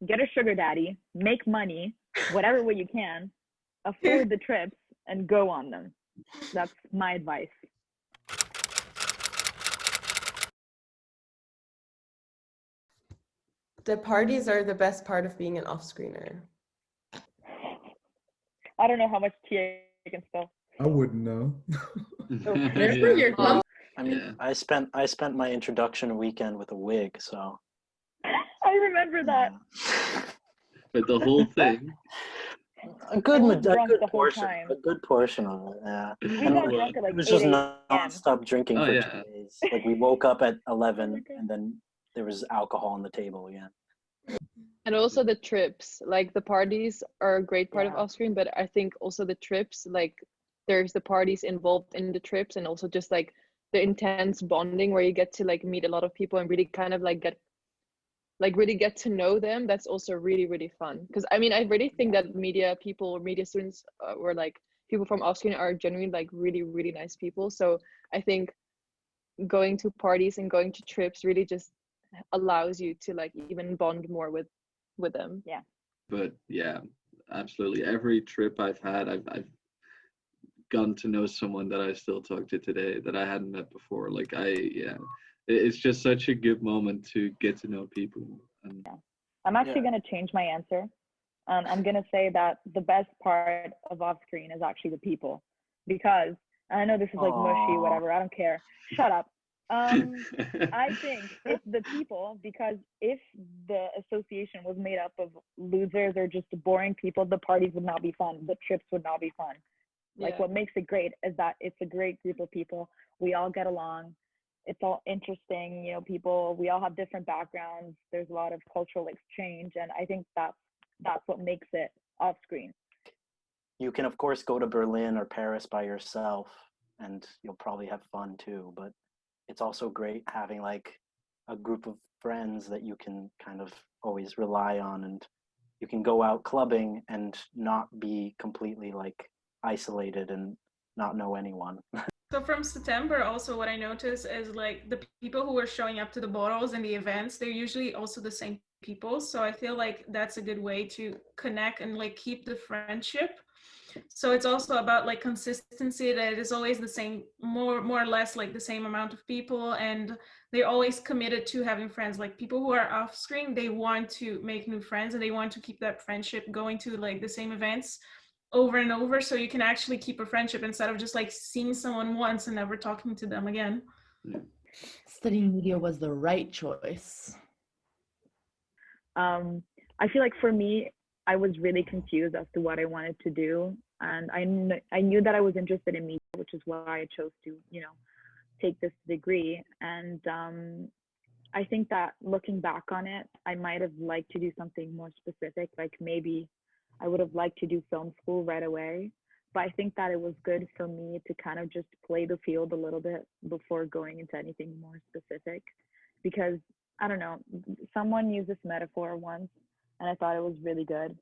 get a sugar daddy, make money, whatever way you can, afford the trips, and go on them. That's my advice. The parties are the best part of being an off-screener. I don't know how much tea I can spill. I wouldn't know. I mean, I spent my introduction weekend with a wig, so. I remember that. But the whole thing. A good portion of it, yeah. We got drunk at like it was just 8 non-stop drinking for 2 days. Like we woke up at 11 and then there was alcohol on the table again. And also the trips, like the parties are a great part of off-screen, but I think also the trips, like there's the parties involved in the trips, and also just like the intense bonding where you get to like meet a lot of people and really kind of like really get to know them. That's also really, really fun. Because I mean, I really think that media students or like people from off-screen are genuinely like really, really nice people. So I think going to parties and going to trips really just allows you to like even bond more with them. Yeah. But yeah, absolutely. Every trip I've had, I've gotten to know someone that I still talk to today that I hadn't met before. Like it's just such a good moment to get to know people. And I'm actually going to change my answer. I'm going to say that the best part of off-screen is actually the people, because I know this is like mushy, whatever. I don't care. Shut up. I think it's the people, because if the association was made up of losers or just boring people, the parties would not be fun. The trips would not be fun. Like what makes it great is that it's a great group of people. We all get along. It's all interesting, you know, people, we all have different backgrounds. There's a lot of cultural exchange. And I think that's what makes it off screen. You can, of course, go to Berlin or Paris by yourself and you'll probably have fun too. But it's also great having like a group of friends that you can kind of always rely on, and you can go out clubbing and not be completely like isolated and not know anyone. So from September, also what I noticed is like the people who are showing up to the bottles and the events, they're usually also the same people. So I feel like that's a good way to connect and like keep the friendship. So it's also about like consistency, that it is always the same, more or less like the same amount of people, and they're always committed to having friends. Like people who are off screen, they want to make new friends and they want to keep that friendship going to like the same events over and over, so you can actually keep a friendship instead of just like seeing someone once and never talking to them again. Studying media was the right choice. I feel like for me, I was really confused as to what I wanted to do, and I knew that I was interested in media, which is why I chose to, you know, take this degree. And I think that looking back on it, I might have liked to do something more specific, like maybe I would have liked to do film school right away, but I think that it was good for me to kind of just play the field a little bit before going into anything more specific, because I don't know, someone used this metaphor once and I thought it was really good.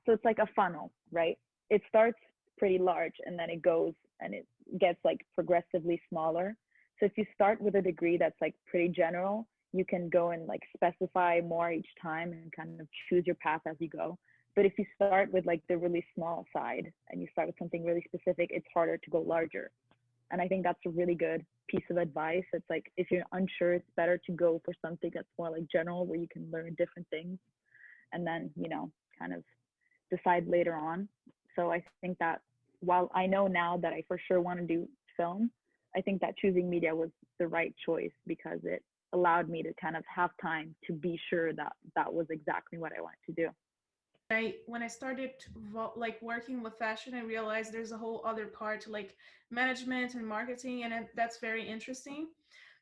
So it's like a funnel, right? It starts pretty large and then it goes and it gets like progressively smaller. So if you start with a degree that's like pretty general, you can go and like specify more each time and kind of choose your path as you go. But if you start with like the really small side and you start with something really specific, it's harder to go larger. And I think that's a really good piece of advice. It's like, if you're unsure, it's better to go for something that's more like general, where you can learn different things and then, you know, kind of decide later on. So I think that while I know now that I for sure want to do film, I think that choosing media was the right choice, because it allowed me to kind of have time to be sure that that was exactly what I wanted to do. When I started like working with fashion, I realized there's a whole other part to like management and marketing, and that's very interesting.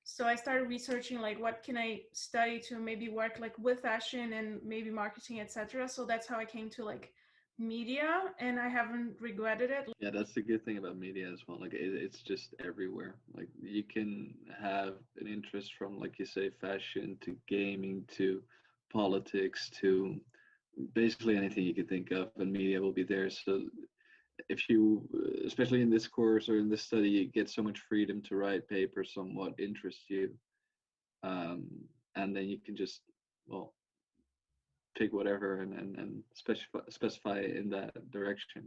So I started researching like what can I study to maybe work like with fashion and maybe marketing, etc. So that's how I came to like media, and I haven't regretted it. Yeah, that's the good thing about media as well. Like it's just everywhere. Like you can have an interest from, like you say, fashion to gaming to politics to basically anything you could think of, and media will be there. So if you, especially in this course or in this study, you get so much freedom to write papers on what interests you, and then you can just, well, take whatever and specify in that direction.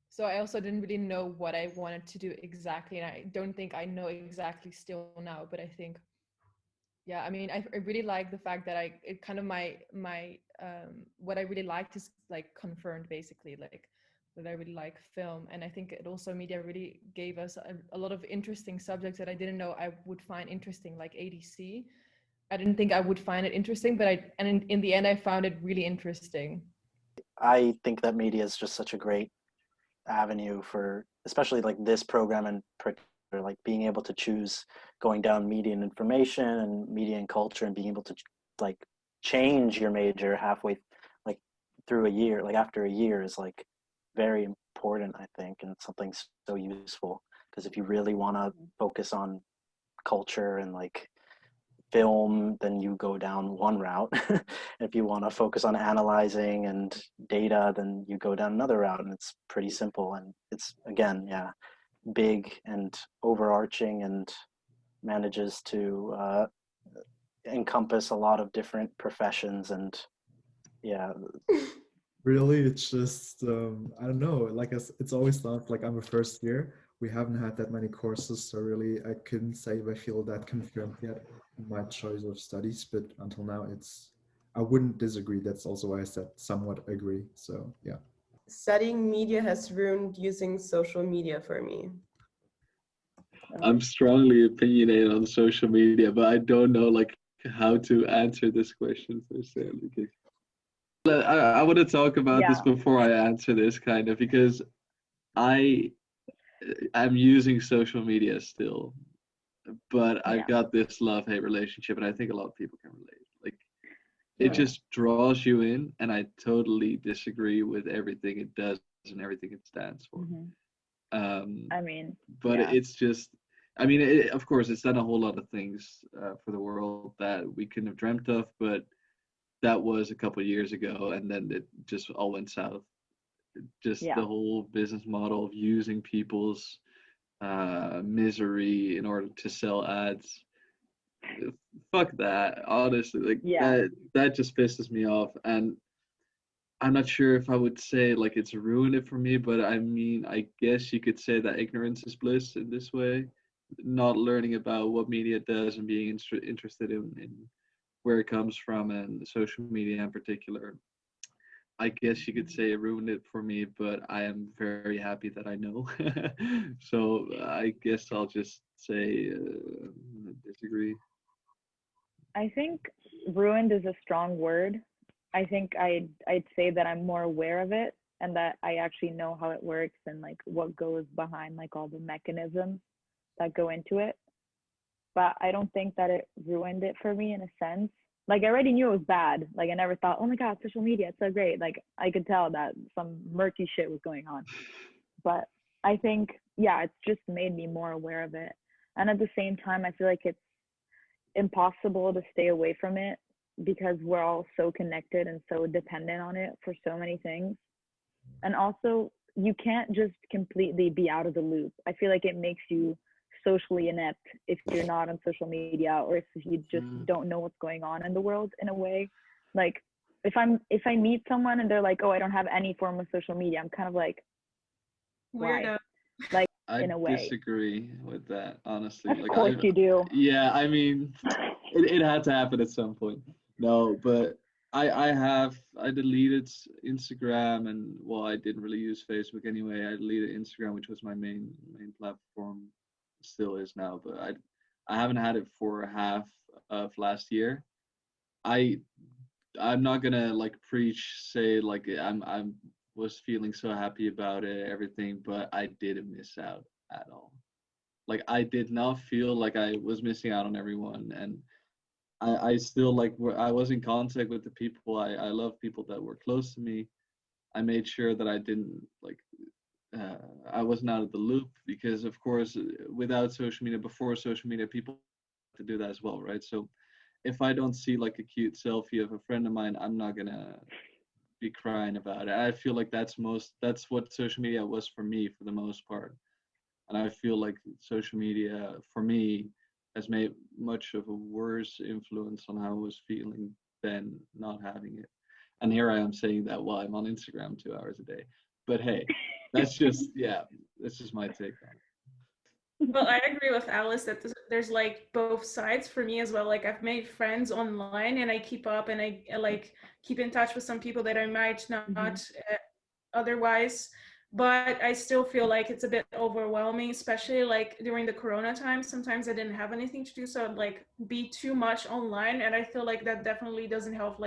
So I also didn't really know what I wanted to do exactly, and I don't think I know exactly still now, but I think, yeah, I mean, I really like the fact that it kind of my what I really liked is like confirmed, basically, like that I really like film. And I think it also, media really gave us a lot of interesting subjects that I didn't know I would find interesting, like ADC. I didn't think I would find it interesting, but in the end, I found it really interesting. I think that media is just such a great avenue for, especially like this program in particular, like being able to choose going down media and information and media and culture, and being able to like change your major halfway, like through a year, like after a year, is like very important, I think, and it's something so useful, because if you really want to focus on culture and like film, then you go down one route. If you want to focus on analyzing and data, then you go down another route, and it's pretty simple. And it's, again, yeah, big and overarching, and manages to encompass a lot of different professions. And yeah. Really, it's just I don't know. Like it's always thought, like I'm a first year. We haven't had that many courses, so really I couldn't say if I feel that confirmed yet in my choice of studies. But until now, I wouldn't disagree. That's also why I said somewhat agree. So yeah. Studying media has ruined using social media for me. I'm strongly opinionated on social media, but I don't know like how to answer this question per se. I want to talk about this before I answer this, kind of, because I'm using social media still, but I've got this love-hate relationship, and I think a lot of people can relate. Like, it just draws you in, and I totally disagree with everything it does and everything it stands for. I mean, but it's just, I mean, of course, it's done a whole lot of things for the world that we couldn't have dreamt of, but that was a couple of years ago, and then it just all went south. Just the whole business model of using people's misery in order to sell ads. Fuck that, honestly. Like that just pisses me off, and I'm not sure if I would say like it's ruined it for me, but I mean, I guess you could say that ignorance is bliss in this way. Not learning about what media does and being interested in where it comes from, and social media in particular. I guess you could say it ruined it for me, but I am very happy that I know. So I guess I'll just say disagree. I think ruined is a strong word. I think I'd say that I'm more aware of it, and that I actually know how it works and like what goes behind like all the mechanisms that go into it. But I don't think that it ruined it for me in a sense. Like, I already knew it was bad. Like, I never thought, oh my God, social media, it's so great. Like, I could tell that some murky shit was going on. But I think, it's just made me more aware of it. And at the same time, I feel like it's impossible to stay away from it, because we're all so connected and so dependent on it for so many things. And also, you can't just completely be out of the loop. I feel like it makes you socially inept if you're not on social media, or if you just don't know what's going on in the world in a way. Like, if I meet someone and they're like, oh, I don't have any form of social media, I'm kind of like, why? Like, in a way. I disagree with that, honestly. Of course you do. Yeah, I mean, it had to happen at some point. No, but I deleted Instagram, and well, I didn't really use Facebook anyway. I deleted Instagram, which was my main platform, still is now, but I haven't had it for half of last year. I'm not gonna like say like I'm was feeling so happy about it, everything, but I didn't miss out at all. Like, I did not feel like I was missing out on everyone, and I still like I was in contact with the people. I love people that were close to me. I made sure that I didn't like I wasn't out of the loop, because of course without social media, before social media, people to do that as well, right? So if I don't see like a cute selfie of a friend of mine, I'm not gonna be crying about it. I feel like that's what social media was for me for the most part. And I feel like social media for me has made much of a worse influence on how I was feeling than not having it. And here I am saying that while I'm on Instagram 2 hours a day. But hey, that's just my take on it. Well, I agree with Alice that there's like both sides for me as well. Like I've made friends online and I keep up and I like keep in touch with some people that I might not otherwise. But I still feel like it's a bit overwhelming, especially like during the Corona time. Sometimes I didn't have anything to do, so I'd like be too much online, and I feel like that definitely doesn't help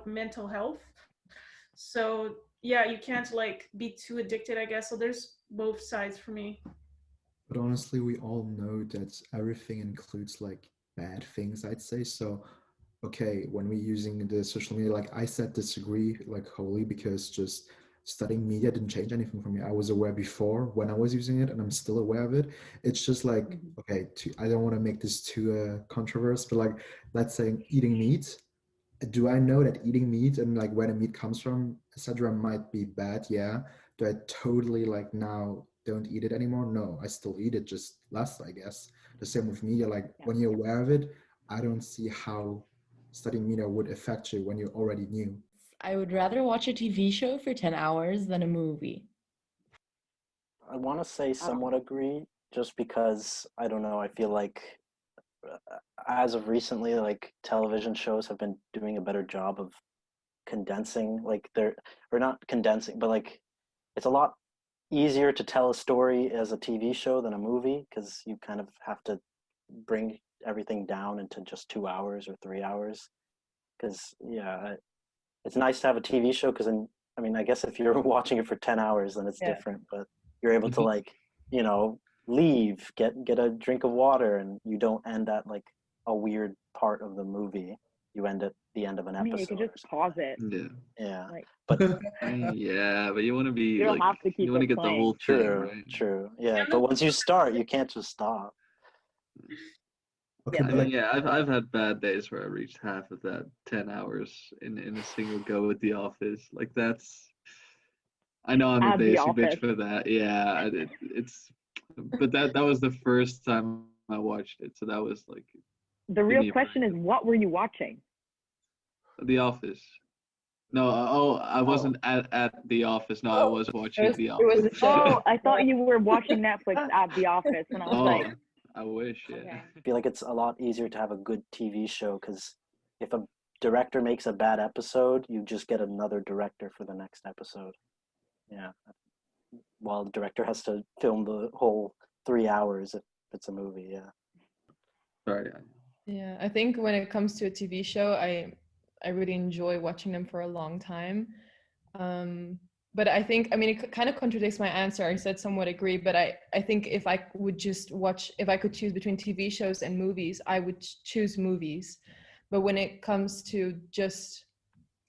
mental health. So yeah, you can't like be too addicted, I guess. So there's both sides for me. But honestly, we all know that everything includes like bad things, I'd say. So, okay, when we're using the social media, like I said, disagree like wholly because just studying media didn't change anything for me. I was aware before when I was using it, and I'm still aware of it. It's just like, okay, I don't want to make this too controversial, but like, let's say eating meat. Do I know that eating meat and like where the meat comes from, etc., might be bad? Yeah. Do I totally like now don't eat it anymore? No, I still eat it, just less, I guess. The same with media. Like when you're aware of it, I don't see how studying media would affect you when you already knew. I would rather watch a TV show for 10 hours than a movie. I want to say somewhat agree, just because I don't know. I feel like as of recently, like television shows have been doing a better job of condensing, like or not condensing, but like it's a lot easier to tell a story as a TV show than a movie because you kind of have to bring everything down into just 2 hours or 3 hours. Because yeah, it's nice to have a TV show because I mean, I guess if you're watching it for 10 hours, then it's different. But you're able to like, leave, get a drink of water, and you don't end at like a weird part of the movie. You end at the end of an episode. You could just pause it. Yeah. Like, But yeah, but you want to be you don't like, have to keep you want to it get the whole thing, right? True. Yeah, but once you start, you can't just stop. Okay, I but mean, like, yeah, I've had bad days where I reached half of that 10 hours in a single go with The Office. Like that's, I know I'm a Add The basic bitch Office. for that. Yeah, it's, but that was the first time I watched it, so that was like. The real question is, what were you watching? The Office. No, I wasn't at The Office. No, I was watching The Office. Oh, I thought you were watching Netflix at The Office, and I was like, I wish, yeah. okay. I feel like it's a lot easier to have a good TV show because if a director makes a bad episode, you just get another director for the next episode. Yeah. While the director has to film the whole 3 hours if it's a movie, yeah. Sorry. Yeah, I think when it comes to a TV show, I really enjoy watching them for a long time. But I think, I mean, it kind of contradicts my answer. I said somewhat agree, but I think if I would just watch, if I could choose between TV shows and movies, I would choose movies. But when it comes to just,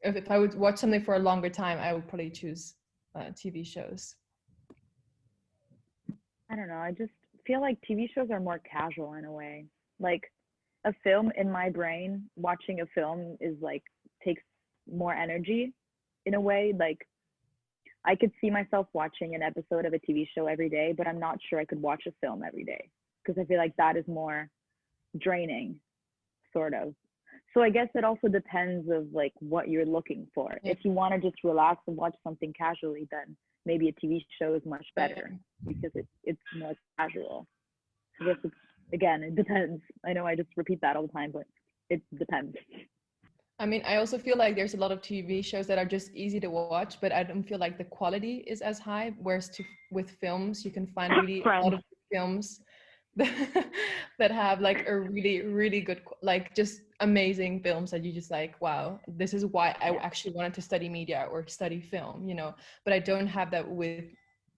if I would watch something for a longer time, I would probably choose TV shows. I don't know. I just feel like TV shows are more casual in a way. Like a film in my brain, watching a film is like takes more energy in a way. Like I could see myself watching an episode of a TV show every day, but I'm not sure I could watch a film every day because I feel like that is more draining, sort of. So I guess it also depends of like what you're looking for. If you want to just relax and watch something casually, then maybe a TV show is much better because it's more casual. I guess it depends. I know I just repeat that all the time, but it depends. I mean, I also feel like there's a lot of TV shows that are just easy to watch, but I don't feel like the quality is as high. Whereas with films, you can find really a lot of films that have like a really, really good, like just amazing films that you just like, wow, this is why I actually wanted to study media or study film, but I don't have that with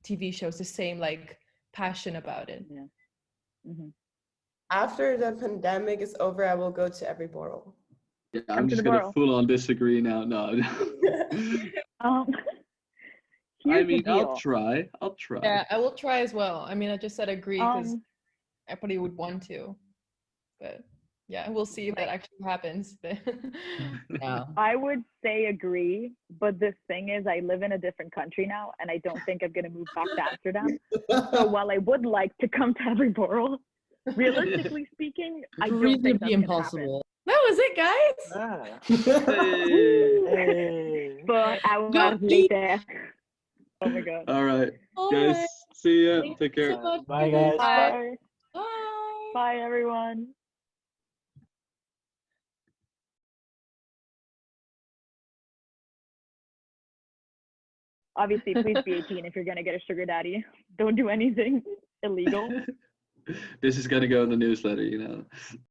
TV shows, the same like passion about it. Yeah. Mm-hmm. After the pandemic is over, I will go to every borough. Yeah, I'm just gonna full on disagree now. No. I mean, I'll try. Yeah, I will try as well. I mean, I just said agree because I probably would want to, but yeah, we'll see if that actually happens. Yeah. I would say agree, but the thing is, I live in a different country now, and I don't think I'm gonna move back to Amsterdam. So while I would like to come to every borough, realistically speaking, I don't think that's impossible. gonna happen. That was it, guys. Hey. 4 hours later. Oh my god. All right, All guys. right. See ya. Thank Take you care. so much, Bye, guys. Bye. Bye. Bye, everyone. Obviously, please be 18 if you're gonna get a sugar daddy. Don't do anything illegal. This is gonna go in the newsletter, you know.